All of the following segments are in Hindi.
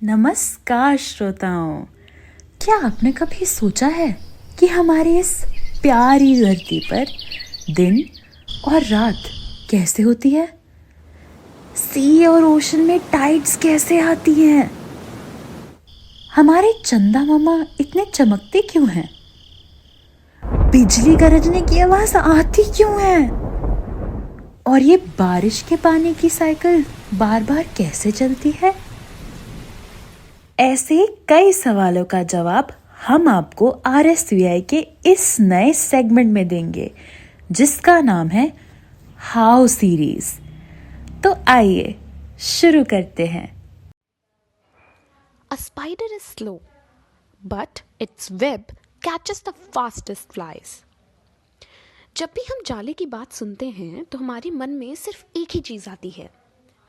नमस्कार श्रोताओं। क्या आपने कभी सोचा है कि हमारी इस प्यारी धरती पर दिन और रात कैसे होती है? सी और ओशन में टाइड्स कैसे आती हैं? हमारे चंदा मामा इतने चमकते क्यों हैं? बिजली गरजने की आवाज आती क्यों है? और ये बारिश के पानी की साइकिल बार बार कैसे चलती है? ऐसे कई सवालों का जवाब हम आपको RSVI के इस नए सेगमेंट में देंगे, जिसका नाम है हाउ सीरीज। तो आइए शुरू करते हैं। A spider is slow, but its web catches the fastest flies. जब भी हम जाले की बात सुनते हैं तो हमारे मन में सिर्फ एक ही चीज आती है,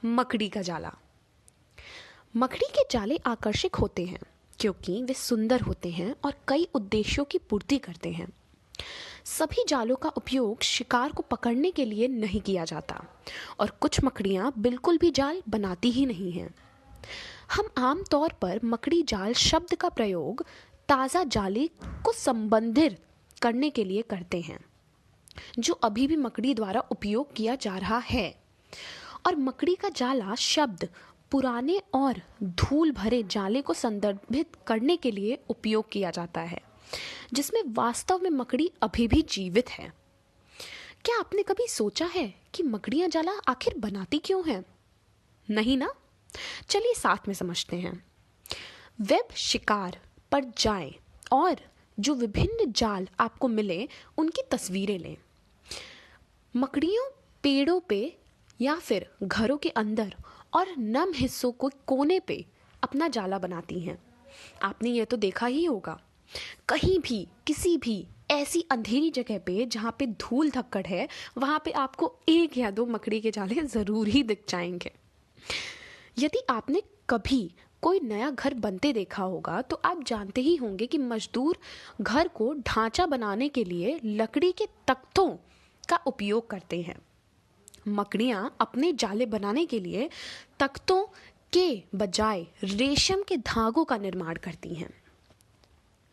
मकड़ी का जाला। मकड़ी के जाले आकर्षक होते हैं क्योंकि वे सुंदर होते हैं और कई उद्देश्यों की पूर्ति करते हैं। सभी जालों का उपयोग शिकार को पकड़ने के लिए नहीं किया जाता और कुछ मकड़ियां बिल्कुल भी जाल बनाती ही नहीं हैं। हम आम तौर पर मकड़ी जाल शब्द का प्रयोग ताज़ा जाले को संबंधित करने के लिए करते हैं, जो अभी भी मकड़ी द्वारा उपयोग किया जा रहा है। और मकड़ी का जाला शब्द पुराने और धूल भरे जाले को संदर्भित करने के लिए उपयोग किया जाता है, जिसमें वास्तव में मकड़ी अभी भी जीवित है। क्या आपने कभी सोचा है कि मकड़ियां जाला आखिर बनाती क्यों हैं? नहीं ना? चलिए साथ में समझते हैं। वेब शिकार पर जाएं और जो विभिन्न जाल आपको मिले उनकी तस्वीरें लें। मकड़ियों पेड़ों पे या फिर घरों के अंदर और नम हिस्सों को कोने पे अपना जाला बनाती हैं। आपने ये तो देखा ही होगा। कहीं भी किसी भी ऐसी अंधेरी जगह पे जहाँ पे धूल धक्कड़ है, वहाँ पे आपको एक या दो मकड़ी के जाले ज़रूर ही दिख जाएंगे। यदि आपने कभी कोई नया घर बनते देखा होगा तो आप जानते ही होंगे कि मजदूर घर को ढांचा बनाने के लिए लकड़ी के तख्तों का उपयोग करते हैं। मकड़ियां अपने जाले बनाने के लिए तख्तों के बजाय रेशम के धागों का निर्माण करती हैं।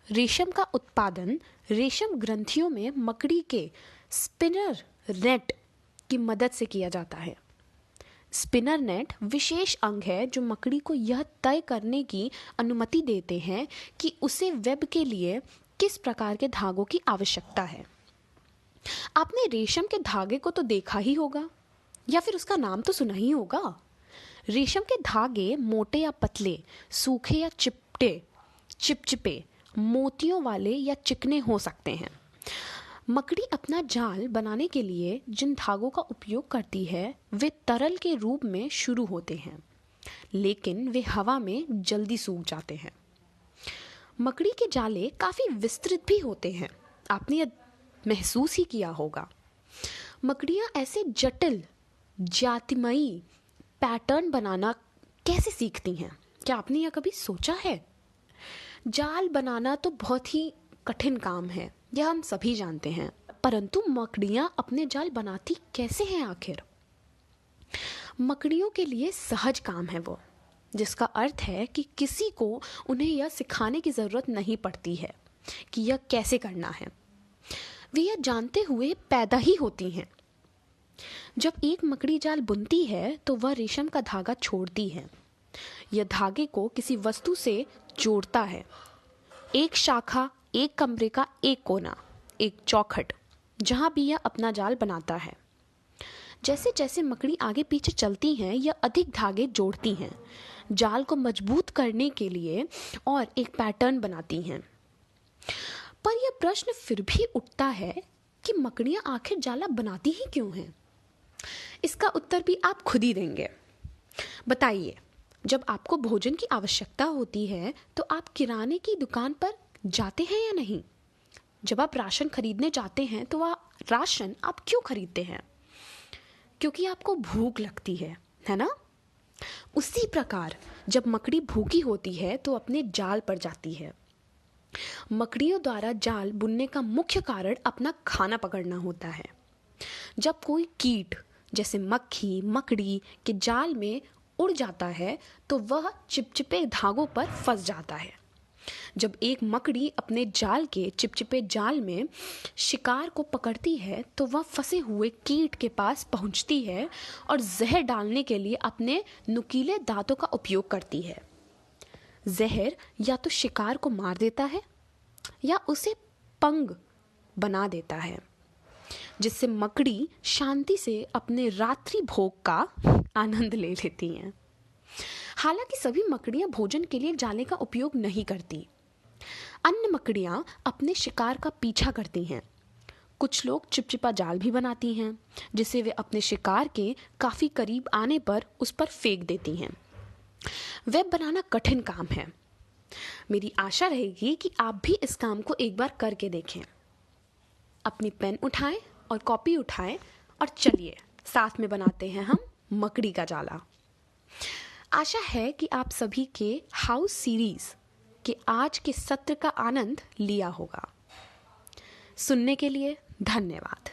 रेशम का उत्पादन रेशम ग्रंथियों में मकड़ी के स्पिनर नेट की मदद से किया जाता है। स्पिनर नेट विशेष अंग है जो मकड़ी को यह तय करने की अनुमति देते हैं कि उसे वेब के लिए किस प्रकार के धागों की आवश्यकता है। आपने रेशम के धागे को तो देखा ही होगा या फिर उसका नाम तो सुना ही होगा। रेशम के धागे मोटे या पतले, सूखे या चिपचिपे, मोतियों वाले या चिकने हो सकते हैं। मकड़ी अपना जाल बनाने के लिए जिन धागों का उपयोग करती है वे तरल के रूप में शुरू होते हैं, लेकिन वे हवा में जल्दी सूख जाते हैं। मकड़ी के जाले काफ़ी विस्तृत भी होते हैं, आपने यह महसूस ही किया होगा। मकड़ियाँ ऐसे जटिल जातिमयी पैटर्न बनाना कैसे सीखती हैं? क्या आपने यह कभी सोचा है? जाल बनाना तो बहुत ही कठिन काम है, यह हम सभी जानते हैं, परंतु मकड़ियाँ अपने जाल बनाती कैसे हैं आखिर? मकड़ियों के लिए सहज काम है वो, जिसका अर्थ है कि किसी को उन्हें यह सिखाने की ज़रूरत नहीं पड़ती है कि यह कैसे करना है। वे यह जानते हुए पैदा ही होती हैं। जब एक मकड़ी जाल बुनती है तो वह रेशम का धागा छोड़ती है। यह धागे को किसी वस्तु से जोड़ता है। एक शाखा, एक कमरे का एक कोना, एक चौखट, जहाँ भी यह अपना जाल बनाता है। जैसे जैसे मकड़ी आगे पीछे चलती हैं, यह अधिक धागे जोड़ती हैं, जाल को मजबूत करने के लिए और एक पैटर्न बनाती हैं। पर यह प्रश्न फिर भी उठता है कि मकड़ियाँ आखिर जाला बनाती ही क्यों हैं? इसका उत्तर भी आप खुद ही देंगे। बताइए, जब आपको भोजन की आवश्यकता होती है तो आप किराने की दुकान पर जाते हैं या नहीं? जब आप राशन खरीदने जाते हैं तो वह राशन आप क्यों खरीदते हैं? क्योंकि आपको भूख लगती है ना? उसी प्रकार जब मकड़ी भूखी होती है तो अपने जाल पर जाती है। मकड़ियों द्वारा जाल बुनने का मुख्य कारण अपना खाना पकड़ना होता है। जब कोई कीट जैसे मक्खी, मकड़ी के जाल में उड़ जाता है तो वह चिपचिपे धागों पर फंस जाता है। जब एक मकड़ी अपने जाल के चिपचिपे जाल में शिकार को पकड़ती है तो वह फंसे हुए कीट के पास पहुंचती है और जहर डालने के लिए अपने नुकीले दांतों का उपयोग करती है। जहर या तो शिकार को मार देता है या उसे पंग बना देता है, जिससे मकड़ी शांति से अपने रात्रि भोग का आनंद ले लेती हैं। हालांकि सभी मकड़ियां भोजन के लिए जाले का उपयोग नहीं करती। अन्य मकड़ियां अपने शिकार का पीछा करती हैं। कुछ लोग चिपचिपा जाल भी बनाती हैं, जिसे वे अपने शिकार के काफ़ी करीब आने पर उस पर फेंक देती हैं। वेब बनाना कठिन काम है। मेरी आशा रहेगी कि आप भी इस काम को एक बार करके देखें। अपनी पेन उठाएं और कॉपी उठाएं और चलिए साथ में बनाते हैं हम मकड़ी का जाला। आशा है कि आप सभी के हाउस सीरीज के आज के सत्र का आनंद लिया होगा। सुनने के लिए धन्यवाद।